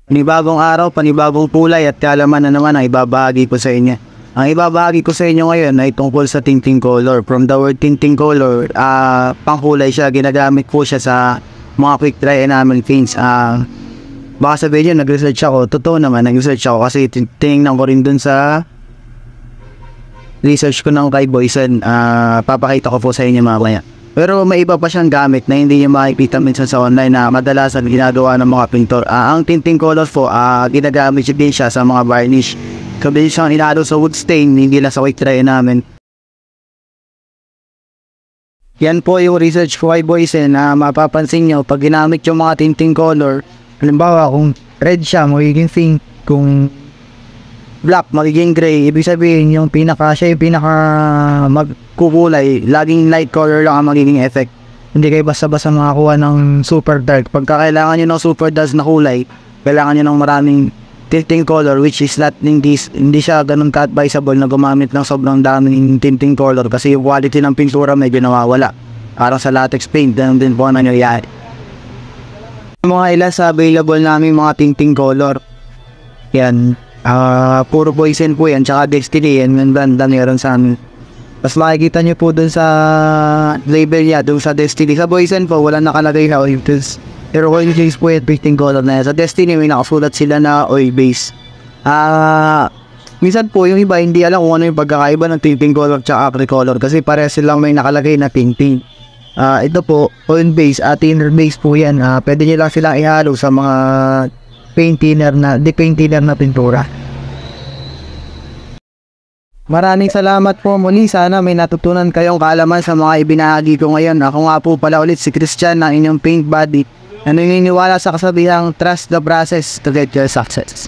Panibagong araw, panibagong kulay at kaalaman na naman ang ibabahagi ko sa inyo. Ang ibabahagi ko sa inyo ngayon ay tungkol sa tinting color. From the word tinting color, pangkulay siya. Ginagamit po siya sa mga quick dry enamel paints. Baka sabihin nyo, nag-research ako. Totoo naman, nag-research ako kasi tinignan ko rin dun sa research ko ng kay Boysen. Papakita ko po sa inyo mamaya. Pero may iba pa siyang gamit na hindi niyo makikita minsan sa online na madalasan ginagawa ng mga pintor. Ang tinting color po, ginagamit din siya sa mga varnish. Kabili siyang inalo sa wood stain, hindi lang sa quick dry namin. Yan po yung research ko kay Boysen na mapapansin nyo pag ginamit yung mga tinting color. Halimbawa kung red siya, magiging pink. Kung black, magiging gray. Ibig sabihin yung siya yung pinaka magkukulay. Laging light color lang ang magiging effect. Hindi kayo basta-basta makakuha ng super dark. Pagka kailangan nyo ng super dark na kulay, kailangan nyo ng maraming tinting color, which is not hindi siya ganun ka-advisable na gumamit ng sobrang daming tinting color kasi yung quality ng pintura medyo nawawala. Parang sa latex paint, ganun din po ang nangyayari. Mga ilan sa available namin mga tinting color. Yan. Puro Boysen po yan, tsaka Destiny, yan yung brand na meron sa amin. Mas makikita nyo po dun sa label niya, dun sa Destiny. Sa Boysen po, wala nakalagay na oil base. Pero oil base po yung tinting color na yan. Sa Destiny, may nakasulat sila na oil base. Minsan po, yung iba, hindi alam kung ano yung pagkakaiba ng tinting color tsaka acrylic color kasi pares silang may nakalagay na tinting. Ito po, oil base at thinner base po yan. Pwede nyo lang silang ihalo sa mga paint thinner na pintura. Maraming salamat po muli. Sana may natutunan kayong kaalaman sa mga ibinahagi ko ngayon. Ako nga po pala ulit si Christian ng inyong paint buddy na naniniwala sa kasabihang trust the process to get your success.